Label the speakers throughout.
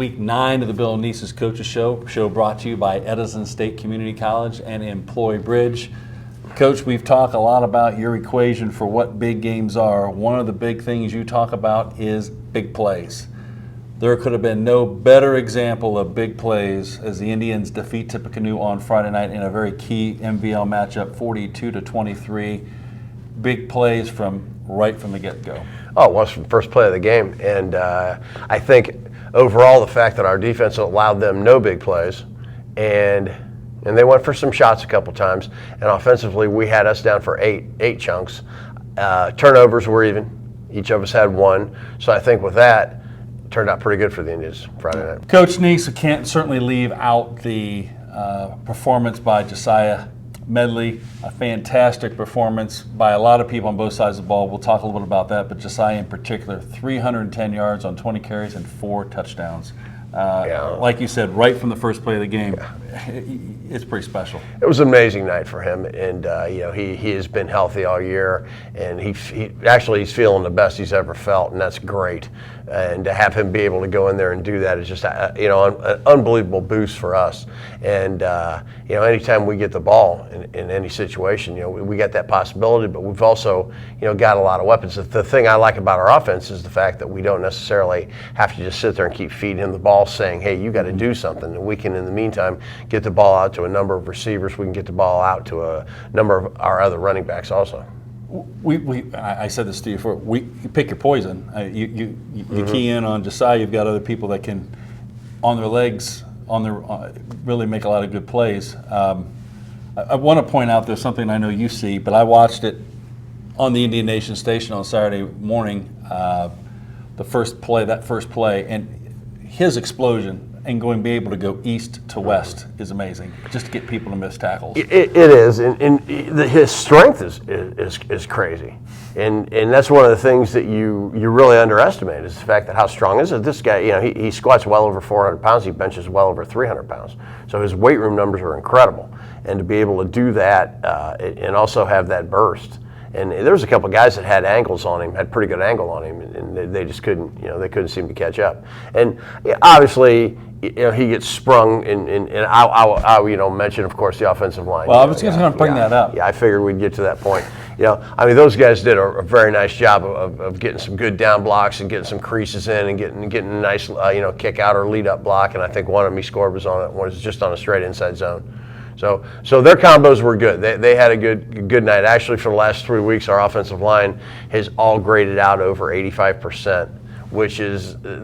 Speaker 1: week 9 of the Bill and Nieces Coaches Show brought to you by Edison State Community College and Employee Bridge. Coach, we've talked a lot about your equation for what big games are. One of the big things you talk about is big plays. There could have been no better example of big plays as the Indians defeat Tippecanoe on Friday night in a very key MVL matchup, 42-23. Big plays right from the get-go.
Speaker 2: Oh, it was from the first play of the game. And I think overall the fact that our defense allowed them no big plays and they went for some shots a couple times. And offensively, we had us down for eight chunks. Turnovers were even. Each of us had one. So I think with that, it turned out pretty good for the Indians Friday night.
Speaker 1: Coach Nice can't certainly leave out the performance by Josiah Medley, a fantastic performance by a lot of people on both sides of the ball. We'll talk a little bit about that, but Josiah in particular, 310 yards on 20 carries and 4 touchdowns. Like you said, right from the first play of the game, it's pretty special.
Speaker 2: It was an amazing night for him, and he has been healthy all year, and he's feeling the best he's ever felt, and that's great. And to have him be able to go in there and do that is just an unbelievable boost for us. And anytime we get the ball in any situation, we got that possibility, but we've also got a lot of weapons. The thing I like about our offense is the fact that we don't necessarily have to just sit there and keep feeding him the ball, saying, "Hey, you got to do something." And we can, in the meantime, get the ball out to a number of receivers. We can get the ball out to a number of our other running backs also.
Speaker 1: I said this to you before. You pick your poison. You key in on Josiah. You've got other people that can, on their legs, really make a lot of good plays. I want to point out there's something I know you see, but I watched it on the Indian Nation station on Saturday morning. That first play, and his explosion and be able to go east to west is amazing. Just to get people to miss tackles.
Speaker 2: It is, and his strength is crazy, and that's one of the things that you really underestimate is the fact that how strong is it. This guy, he squats well over 400 pounds. He benches well over 300 pounds. So his weight room numbers are incredible, and to be able to do that and also have that burst. And there was a couple of guys that had angles on him, had pretty good angle on him, and they just couldn't, they couldn't seem to catch up. And obviously, he gets sprung, and I'll mention, of course, the offensive line.
Speaker 1: Well, I was just going to bring that up.
Speaker 2: Yeah, I figured we'd get to that point. Those guys did a very nice job of getting some good down blocks and getting some creases in and getting a nice, kick out or lead up block. And I think one of them he scored was just on a straight inside zone. So their combos were good. They had a good night. Actually, for the last 3 weeks, our offensive line has all graded out over 85%,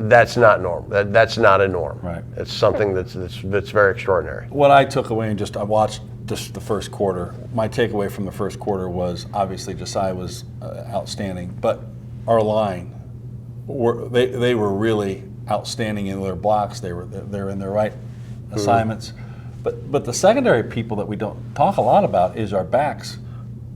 Speaker 2: that's not normal. That's not a norm.
Speaker 1: Right.
Speaker 2: It's something that's very extraordinary.
Speaker 1: What I took away, I watched just the first quarter. My takeaway from the first quarter was obviously Josiah was outstanding, but our line they were really outstanding in their blocks. They're in their right assignments. But the secondary people that we don't talk a lot about is our backs.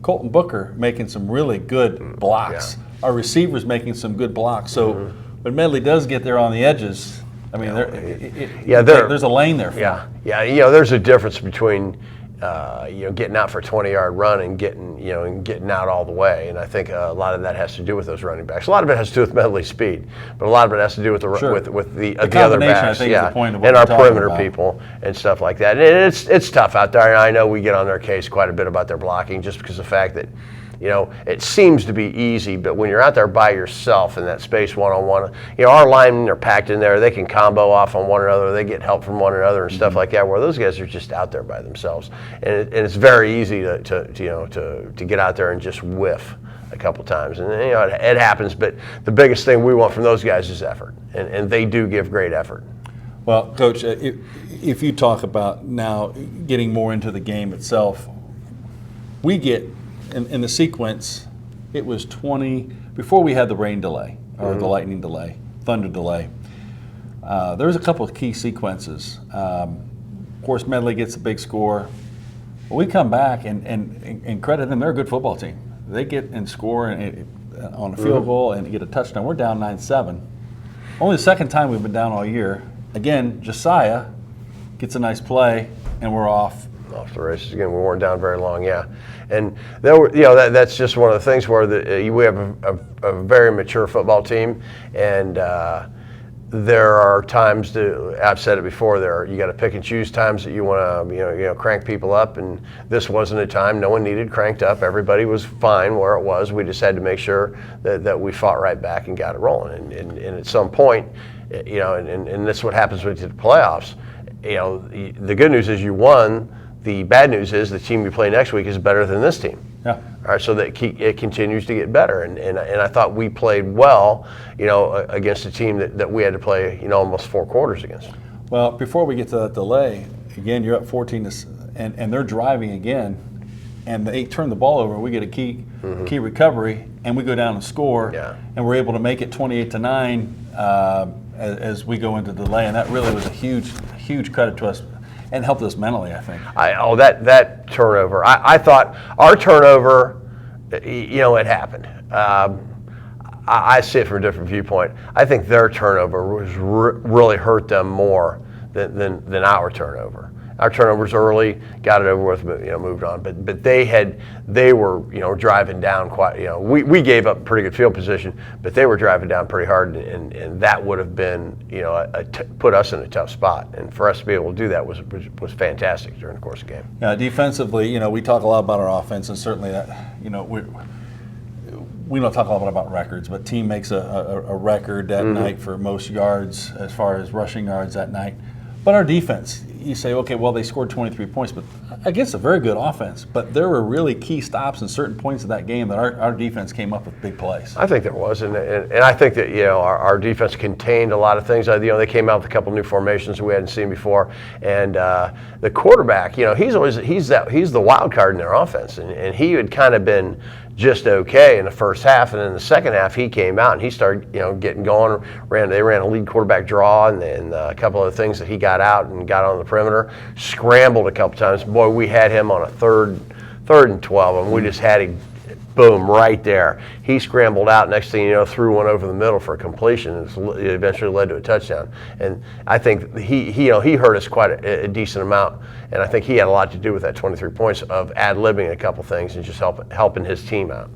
Speaker 1: Colton Booker making some really good blocks. Yeah. Our receivers making some good blocks. So when Medley does get there on the edges, there's a lane there for him.
Speaker 2: Yeah. There's a difference between getting out for a 20-yard run and getting out all the way. And I think a lot of that has to do with those running backs. A lot of it has to do with Medley's speed, but a lot of it has to do with the other backs,
Speaker 1: I think, is the point of what
Speaker 2: and our perimeter
Speaker 1: about.
Speaker 2: People and stuff like that. And it's tough out there. And I know we get on their case quite a bit about their blocking, just because of the fact that it seems to be easy, but when you're out there by yourself in that space one-on-one, our linemen are packed in there. They can combo off on one another. They get help from one another and stuff like that, where those guys are just out there by themselves. And it's very easy to get out there and just whiff a couple times. And it happens, but the biggest thing we want from those guys is effort, and they do give great effort.
Speaker 1: Well, Coach, if you talk about now getting more into the game itself, we get in the sequence, it was 20, before we had the rain delay, or the lightning delay, thunder delay, there was a couple of key sequences. Of course, Medley gets a big score. But we come back and credit them, they're a good football team. They get and score on a field goal and get a touchdown. We're down 9-7. Only the second time we've been down all year. Again, Josiah gets a nice play, and we're off
Speaker 2: the races again. We weren't down very long, and that's just one of the things where we have a very mature football team, and there are times I've said it before. You got to pick and choose times that you want to crank people up, and this wasn't a time. No one needed cranked up. Everybody was fine where it was. We just had to make sure that we fought right back and got it rolling. And at some point, and this is what happens when you get to the playoffs. The good news is you won. The bad news is the team you play next week is better than this team.
Speaker 1: Yeah.
Speaker 2: All right, so that it continues to get better, and I thought we played well, against a team that we had to play, almost 4 quarters against.
Speaker 1: Well, before we get to that delay, again, you're up 14 and they're driving again, and they turn the ball over. We get a key recovery, and we go down and score, and we're able to make it 28-9 as we go into delay, and that really was a huge credit to us. And helped us mentally, I think.
Speaker 2: That turnover. I thought our turnover, it happened. I see it from a different viewpoint. I think their turnover was really hurt them more than our turnover. Our turnovers early, got it over with, moved on. But they were driving down quite. We gave up pretty good field position, but they were driving down pretty hard, and that would have been put us in a tough spot. And for us to be able to do that was fantastic during the course of the game.
Speaker 1: Yeah, defensively, we talk a lot about our offense, and certainly that we don't talk a lot about records, but team makes a record that night for most yards as far as rushing yards that night. But our defense, you say, okay, well, they scored 23 points, but against a very good offense. But there were really key stops in certain points of that game that our defense came up with big plays.
Speaker 2: I think there was, and I think that our defense contained a lot of things. They came out with a couple new formations that we hadn't seen before, and the quarterback, he's the wild card in their offense, and he had kind of been just okay in the first half, and in the second half he came out and he started getting going. They ran a lead quarterback draw and a couple of things that he got out and got on the perimeter, scrambled a couple times. Boy, we had him on a third and 12, and we just had him, boom, right there. He scrambled out. Next thing you know, threw one over the middle for a completion. It eventually led to a touchdown. And I think he hurt us quite a decent amount. And I think he had a lot to do with that 23 points of ad-libbing a couple things and just helping his team out.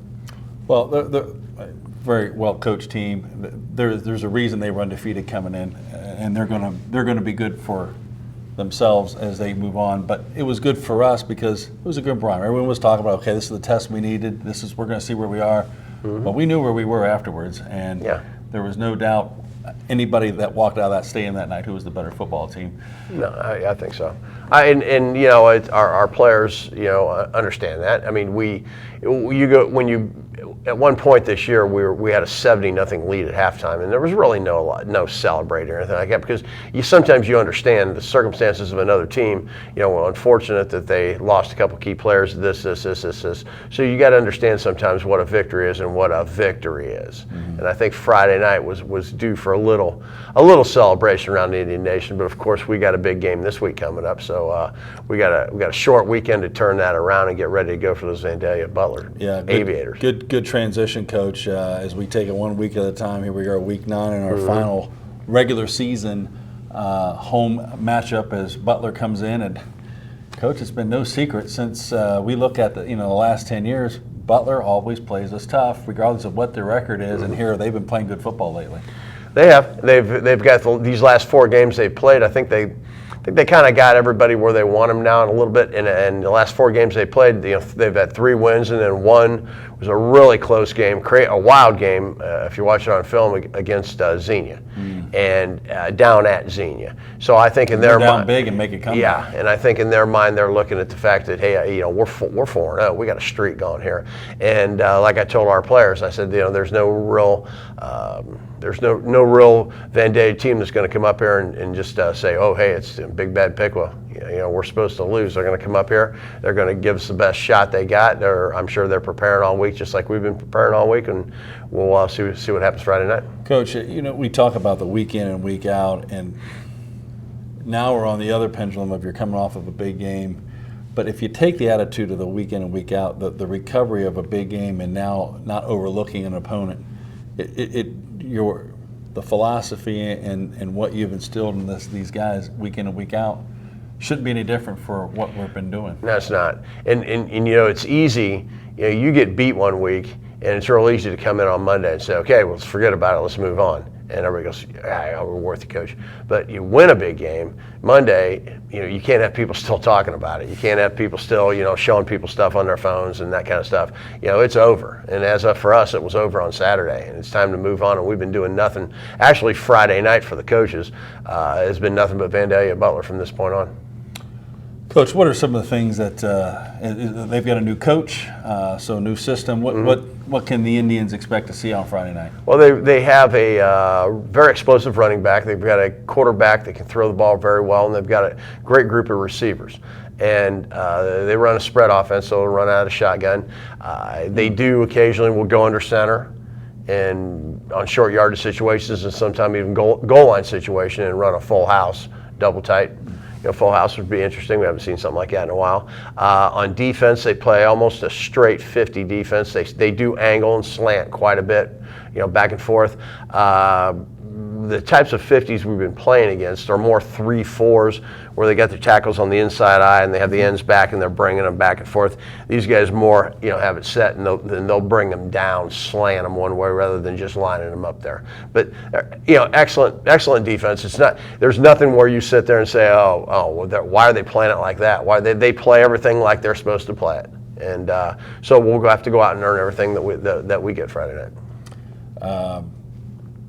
Speaker 1: Well, they're a very well-coached team. There's a reason they were undefeated coming in, and they're gonna be good for themselves as they move on. But it was good for us because it was a good barometer. Everyone was talking about, okay, this is the test we needed. We're going to see where we are. But we knew where we were afterwards, and there was no doubt anybody that walked out of that stadium that night who was the better football team.
Speaker 2: No, I think so. Our players understand that. I mean, at one point this year we had a 70-0 lead at halftime, and there was really no celebrating or anything like that because sometimes you understand the circumstances of another team. We're unfortunate that they lost a couple key players. This. So you got to understand sometimes what a victory is and what a victory is. And I think Friday night was due for a little celebration around the Indian Nation. But of course we got a big game this week coming up, so we got a short weekend to turn that around and get ready to go for those Vandalia Butler Aviators.
Speaker 1: Good transition, Coach. As we take it 1 week at a time, here we are, week 9 in our final regular season home matchup as Butler comes in. And Coach, it's been no secret since we look at the last 10 years. Butler always plays us tough, regardless of what their record is. And here they've been playing good football lately. They
Speaker 2: have. They've got these last 4 games they've played. I think they kind of got everybody where they want them now in a little bit. And the last 4 games they played, they've had 3 wins, and then one was a really close game, a wild game, if you watch it on film, against Xenia, and down at Xenia. So I think in their mind,
Speaker 1: down big and make it come.
Speaker 2: Yeah, and I think in their mind they're looking at the fact that we're 4-0, we got a streak going here, and like I told our players, I said there's no real Vandalia team that's going to come up here and just say, oh hey, it's Big Bad Piqua. We're supposed to lose. They're going to come up here. They're going to give us the best shot they got. I'm sure they're preparing all week, just like we've been preparing all week, and we'll see what happens Friday night.
Speaker 1: Coach, we talk about the week in and week out, and now we're on the other pendulum of you're coming off of a big game. But if you take the attitude of the week in and week out, the recovery of a big game and now not overlooking an opponent, the philosophy and what you've instilled in these guys week in and week out shouldn't be any different for what we've been doing.
Speaker 2: No, it's not. And it's easy. You get beat one week, And it's real easy to come in on Monday and say, okay, well, let's forget about it, let's move on. And everybody goes, yeah, we're worth it, coach. But you win a big game, Monday, you can't have people still talking about it. You can't have people still, showing people stuff on their phones and that kind of stuff. It's over. And for us, it was over on Saturday. And it's time to move on. And we've been doing nothing. Actually, Friday night for the coaches has been nothing but Vandalia Butler from this point on.
Speaker 1: Coach, what are some of the things that they've got a new coach, so a new system? What can the Indians expect to see on Friday night?
Speaker 2: Well, they have a very explosive running back. They've got a quarterback that can throw the ball very well, and they've got a great group of receivers. And they run a spread offense, so they'll run out of shotgun. They do occasionally will go under center and on short yardage situations, and sometimes even goal line situation, and run a full house, double tight. Full house would be interesting. We haven't seen something like that in a while. On defense, they play almost a straight 50 defense. They do angle and slant quite a bit, back and forth. The types of 50s we've been playing against are more 3-4s, where they got their tackles on the inside eye and they have the ends back and they're bringing them back and forth. These guys more, have it set, and they'll bring them down, slant them one way rather than just lining them up there. But excellent defense. It's not. There's nothing where you sit there and say, why are they playing it like that? Why they play everything like they're supposed to play it? And so we'll have to go out and earn everything that we get Friday night.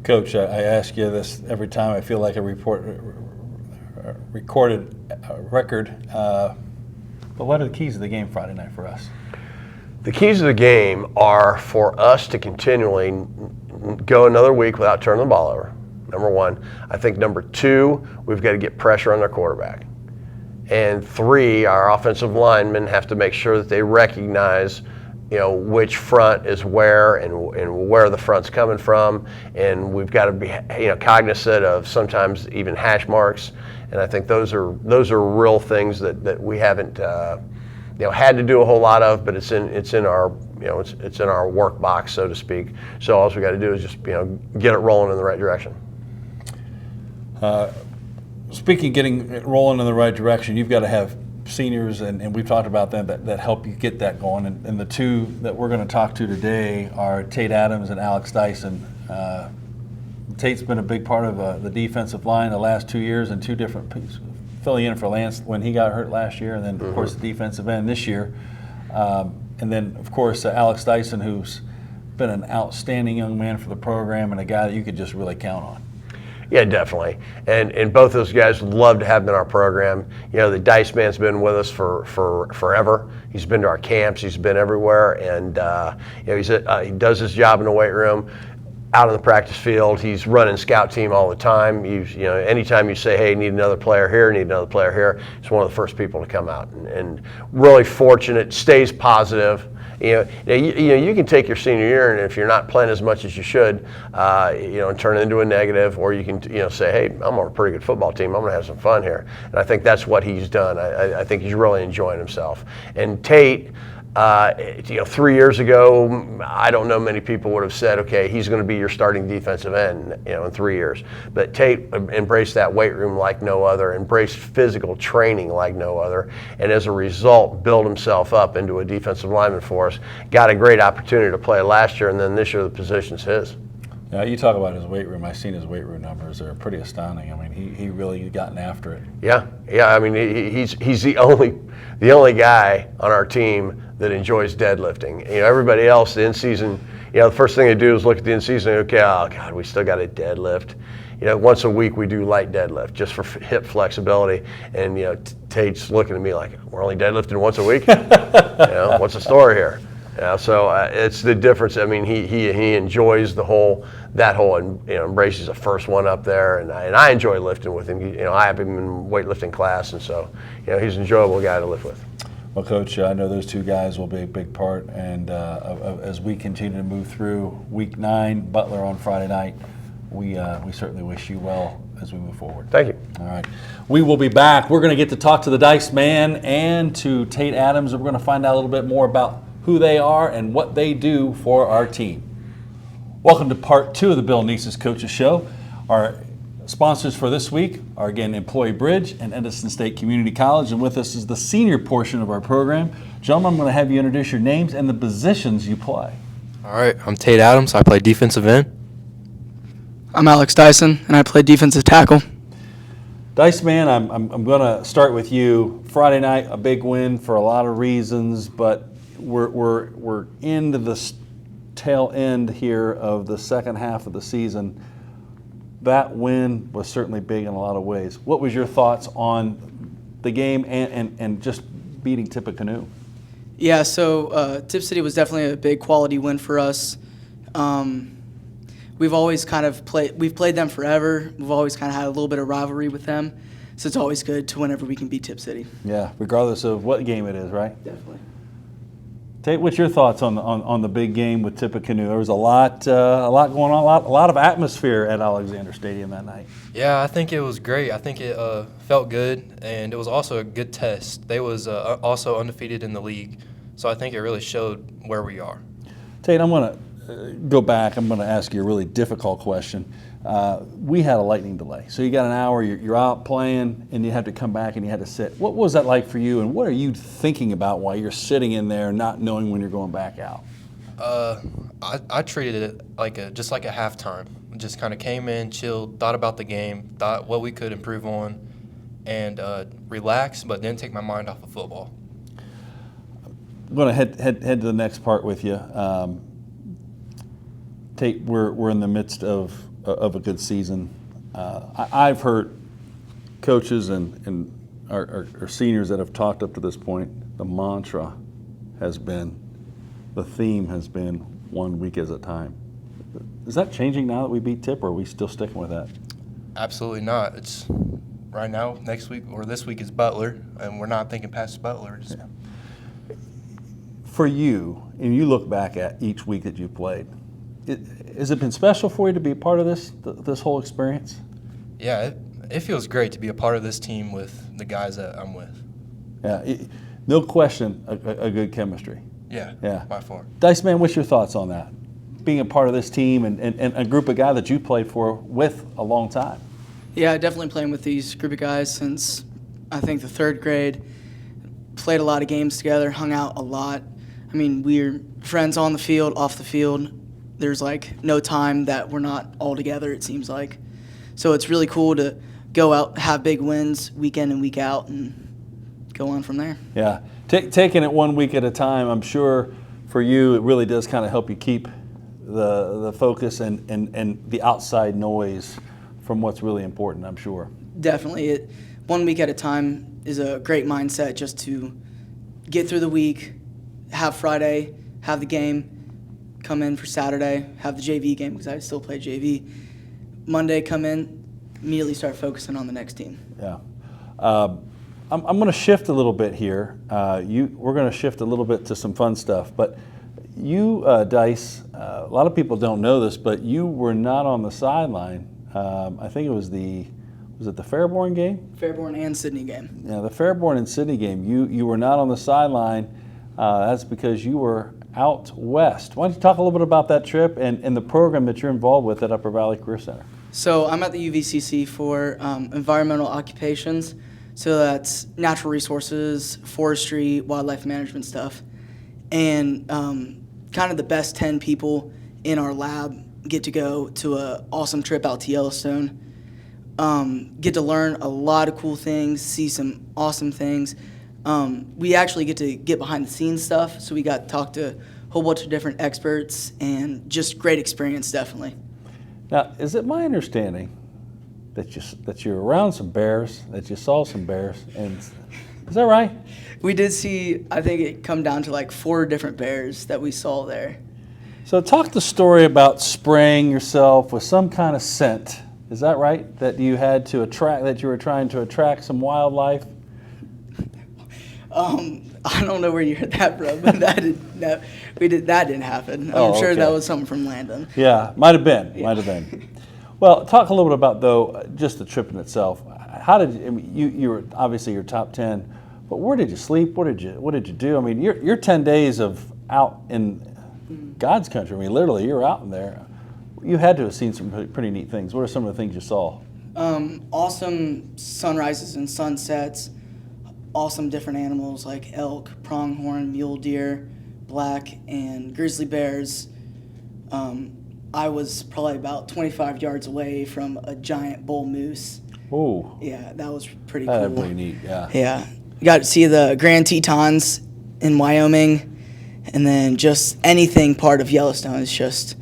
Speaker 1: Coach, I ask you this every time. I feel like a recorded record. But what are the keys to the game Friday night for us?
Speaker 2: The keys of the game are for us to continually go another week without turning the ball over, number one. I think number two, we've got to get pressure on their quarterback. And three, our offensive linemen have to make sure that they recognize which front is where and where the front's coming from, and we've got to be cognizant of sometimes even hash marks, and I think those are real things that we haven't had to do a whole lot of, but it's in our it's in our work box, so to speak. So all we got to do is just get it rolling in the right direction.
Speaker 1: Speaking of getting it rolling in the right direction, you've got to have seniors, and we've talked about them that help you get that going. And the two that we're going to talk to today are Tate Adams and Alex Dyson. Tate's been a big part of the defensive line the last 2 years, and two different pieces, filling in for Lance when he got hurt last year, and then of course the defensive end this year. And then of course Alex Dyson, who's been an outstanding young man for the program and a guy that you could just really count on.
Speaker 2: Yeah, definitely. And both those guys would love to have them in our program. The Dice man's been with us for forever. He's been to our camps. He's been everywhere. And he does his job in the weight room, out on the practice field. He's running scout team all the time. Anytime you say, hey, need another player here, he's one of the first people to come out. And really fortunate, stays positive. You can take your senior year, and if you're not playing as much as you should, and turn it into a negative, or you can, say, hey, I'm on a pretty good football team. I'm going to have some fun here. And I think that's what he's done. I think he's really enjoying himself. And Tate, 3 years ago, I don't know many people would have said, okay, he's going to be your starting defensive end, in 3 years. But Tate embraced that weight room like no other, embraced physical training like no other, and as a result, built himself up into a defensive lineman for us. Got a great opportunity to play last year, and then this year the position's his.
Speaker 1: Yeah, you talk about his weight room. I've seen his weight room numbers. They're pretty astounding. I mean, he really gotten after it.
Speaker 2: Yeah. I mean, he's the only guy on our team that enjoys deadlifting. Everybody else, the in-season, the first thing they do is look at the in-season and okay, oh God, we still got a deadlift. Once a week we do light deadlift just for hip flexibility. And Tate's looking at me like, we're only deadlifting once a week. What's the story here? So it's the difference. I mean, he enjoys that whole embraces the first one up there, and I enjoy lifting with him. I have him in weightlifting class, and so he's an enjoyable guy to lift with.
Speaker 1: Well, Coach, I know those two guys will be a big part, and as we continue to move through Week 9, Butler on Friday night, we certainly wish you well as we move forward.
Speaker 2: Thank you.
Speaker 1: All right. We will be back. We're going to get to talk to the Dice Man and to Tate Adams. We're going to find out a little bit more about who they are and what they do for our team. Welcome to part 2 of the Bill Nieces Coaches Show. Our sponsors for this week are, again, Employee Bridge and Edison State Community College, and with us is the senior portion of our program. Gentlemen, I'm going to have you introduce your names and the positions you play.
Speaker 3: All right, I'm Tate Adams. I play defensive end.
Speaker 4: I'm Alex Dyson, and I play defensive tackle.
Speaker 1: Dice man, I'm going to start with you. Friday night, a big win for a lot of reasons, but we're into the tail end here of the second half of the season. That win was certainly big in a lot of ways. What was your thoughts on the game and just beating Tippecanoe?
Speaker 4: Yeah, so Tip City was definitely a big quality win for us. We've always we've played them forever. We've always kind of had a little bit of rivalry with them, so it's always good to whenever we can beat Tip City.
Speaker 1: Yeah, regardless of what game it is, right?
Speaker 4: Definitely.
Speaker 1: Tate, what's your thoughts on the big game with Tippecanoe? There was a lot going on, a lot of atmosphere at Alexander Stadium that night.
Speaker 3: Yeah, I think it was great. I think it felt good, and it was also a good test. They was also undefeated in the league, so I think it really showed where we are.
Speaker 1: Tate, I'm going to go back. I'm going to ask you a really difficult question. We had a lightning delay, so you got an hour. You're out playing, and you had to come back and you had to sit. What was that like for you, and what are you thinking about while you're sitting in there, not knowing when you're going back out?
Speaker 3: I treated it just like a halftime. Just kind of came in, chilled, thought about the game, thought what we could improve on, and relaxed, but didn't take my mind off of football.
Speaker 1: I'm going to head to the next part with you. Tate, we're in the midst of a good season. I've heard coaches and our seniors that have talked up to this point, the mantra has been, the theme has been 1 week at a time. Is that changing now that we beat Tip, or are we still sticking with that?
Speaker 3: Absolutely not. It's right now, next week, or this week is Butler, and we're not thinking past Butler.
Speaker 1: Yeah. For you, and you look back at each week that you played, has it been special for you to be a part of this whole experience?
Speaker 3: Yeah, it feels great to be a part of this team with the guys that I'm with.
Speaker 1: Yeah, no question, a good chemistry.
Speaker 3: Yeah, by far.
Speaker 1: Dice man, what's your thoughts on that? Being a part of this team and a group of guys that you played for with a long time.
Speaker 4: Yeah, definitely playing with these group of guys since I think the third grade. Played a lot of games together, hung out a lot. I mean, we're friends on the field, off the field. There's like no time that we're not all together, it seems like. So it's really cool to go out, have big wins week in and week out, and go on from there.
Speaker 1: Yeah, taking it 1 week at a time, I'm sure for you it really does kind of help you keep the focus and the outside noise from what's really important, I'm sure.
Speaker 4: Definitely. 1 week at a time is a great mindset just to get through the week, have Friday, have the game, come in for Saturday, have the JV game because I still play JV. Monday, come in, immediately start focusing on the next team.
Speaker 1: Yeah. I'm going to shift a little bit here. We're going to shift a little bit to some fun stuff. But you, Dice, a lot of people don't know this, but you were not on the sideline. I think it was the Fairborn game?
Speaker 4: Fairborn and Sydney game.
Speaker 1: Yeah, the Fairborn and Sydney game. You were not on the sideline. That's because you were out west. Why don't you talk a little bit about that trip and the program that you're involved with at Upper Valley Career Center?
Speaker 4: So I'm at the UVCC for environmental occupations. So that's natural resources, forestry, wildlife management stuff. And kind of the best 10 people in our lab get to go to an awesome trip out to Yellowstone. Get to learn a lot of cool things, see some awesome things. We actually get to get behind the scenes stuff, so we got to talk to a whole bunch of different experts and just great experience, definitely.
Speaker 1: Now, is it my understanding that you're around some bears, that you saw some bears, and is that right?
Speaker 4: We did see, I think it come down to like 4 different bears that we saw there.
Speaker 1: So talk the story about spraying yourself with some kind of scent. Is that right? That you had to attract, that you were trying to attract some wildlife?
Speaker 4: I don't know where you heard that from, but that didn't happen. I'm sure
Speaker 1: okay.
Speaker 4: that was something from Landon.
Speaker 1: Yeah, might have been.
Speaker 4: Yeah.
Speaker 1: Might have been. Well, talk a little bit about though just the trip in itself. How did I mean, you were obviously your top 10, but where did you sleep? What did you do? I mean, you're 10 days of out in God's country. I mean, literally, you're out in there. You had to have seen some pretty neat things. What are some of the things you saw?
Speaker 4: Awesome sunrises and sunsets. Awesome different animals like elk, pronghorn, mule deer, black and grizzly bears. I was probably about 25 yards away from a giant bull moose.
Speaker 1: Ooh,
Speaker 4: Yeah, that was pretty
Speaker 1: that's
Speaker 4: cool.
Speaker 1: pretty neat. Yeah.
Speaker 4: Yeah, got to see the Grand Tetons in Wyoming, and then just anything part of Yellowstone is just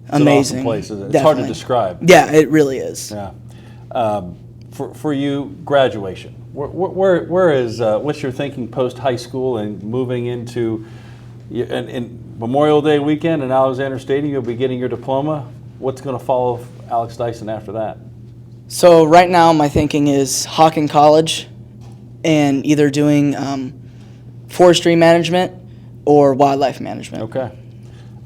Speaker 1: It's
Speaker 4: amazing.
Speaker 1: an awesome place, isn't it? It's
Speaker 4: Definitely.
Speaker 1: hard to describe.
Speaker 4: Yeah, it really is.
Speaker 1: Yeah. For you, graduation. Where is what's your thinking post high school and moving into in Memorial Day weekend in Alexander Stadium? You'll be getting your diploma. What's going to follow Alex Dyson after that?
Speaker 4: So right now my thinking is Hawken College and either doing forestry management or wildlife management.
Speaker 1: Okay.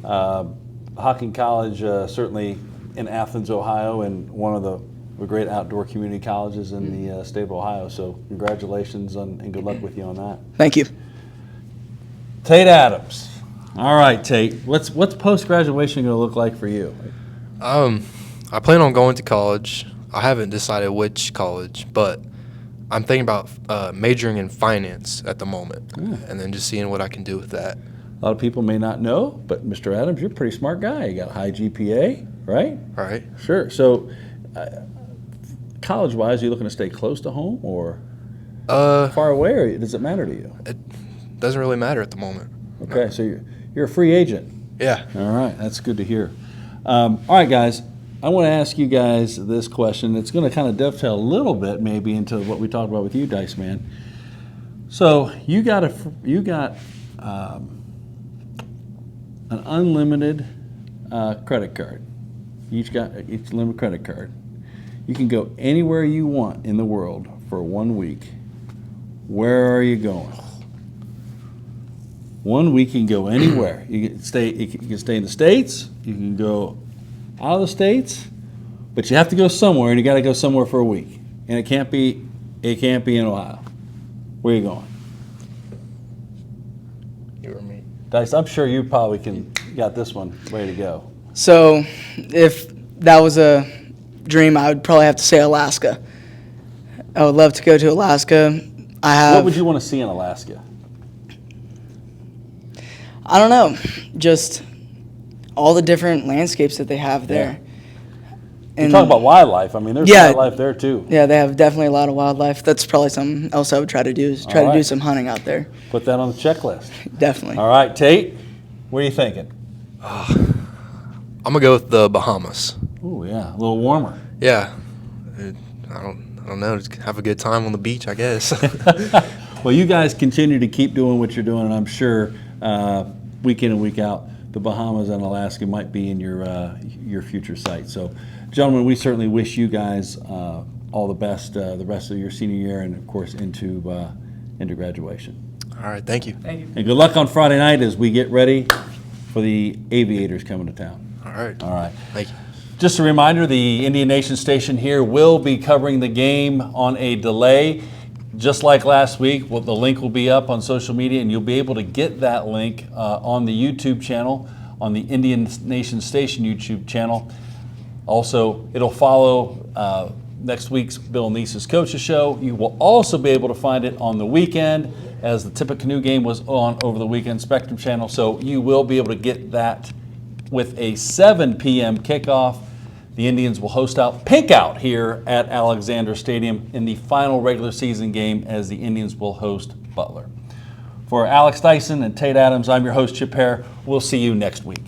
Speaker 1: Hawken College, certainly in Athens, Ohio, and one of the great outdoor community colleges in the state of Ohio. So congratulations and good luck with you on that.
Speaker 4: Thank you.
Speaker 1: Tate Adams. All right, Tate. What's post-graduation going to look like for you?
Speaker 3: I plan on going to college. I haven't decided which college, but I'm thinking about majoring in finance at the moment, and then just seeing what I can do with that.
Speaker 1: A lot of people may not know, but Mr. Adams, you're a pretty smart guy. You got a high GPA, right?
Speaker 3: Right.
Speaker 1: Sure. So, college-wise, are you looking to stay close to home or far away, or does it matter to you?
Speaker 3: It doesn't really matter at the moment.
Speaker 1: Okay, so you're a free agent.
Speaker 3: Yeah.
Speaker 1: All right, that's good to hear. All right, guys, I want to ask you guys this question. It's going to kind of dovetail a little bit maybe into what we talked about with you, Dice Man. So you got an unlimited credit card. Each limited credit card. You can go anywhere you want in the world for 1 week. Where are you going? 1 week you can go anywhere. You can stay in the States. You can go out of the States, but you have to go somewhere, and you got to go somewhere for a week. And it can't be in Ohio. Where are you going?
Speaker 3: You or me?
Speaker 1: Dice, I'm sure you probably got this one ready to go.
Speaker 4: So if that was a dream, I would probably have to say Alaska. I would love to go to Alaska.
Speaker 1: What would you want to see in Alaska?
Speaker 4: I don't know, just all the different landscapes that they have there.
Speaker 1: You talk about wildlife. I mean, there's wildlife there too.
Speaker 4: Yeah, they have definitely a lot of wildlife. That's probably something else I would try to do, is try to do some hunting out there.
Speaker 1: Put that on the checklist.
Speaker 4: Definitely.
Speaker 1: All right, Tate, what are you thinking?
Speaker 3: I'm gonna go with the Bahamas.
Speaker 1: Oh yeah, a little warmer.
Speaker 3: Yeah. I don't know. Just have a good time on the beach, I guess.
Speaker 1: Well, you guys continue to keep doing what you're doing, and I'm sure week in and week out, the Bahamas and Alaska might be in your future sight. So, gentlemen, we certainly wish you guys all the best the rest of your senior year, and of course into graduation.
Speaker 3: All right. Thank you.
Speaker 4: Thank you.
Speaker 1: And good luck on Friday night as we get ready for the Aviators coming to town.
Speaker 3: All right.
Speaker 1: All right.
Speaker 3: Thank you.
Speaker 1: Just a reminder, the Indian Nation station here will be covering the game on a delay. Just like last week, the link will be up on social media, and you'll be able to get that link on the YouTube channel, on the Indian Nation station YouTube channel. Also, it'll follow next week's Bill Neese's Coaches Show. You will also be able to find it on the weekend, as the Tippecanoe game was on over the weekend, Spectrum channel. So you will be able to get that with a 7 p.m. kickoff. The Indians will host Pink Out here at Alexander Stadium in the final regular season game, as the Indians will host Butler. For Alex Dyson and Tate Adams, I'm your host, Chip Hare. We'll see you next week.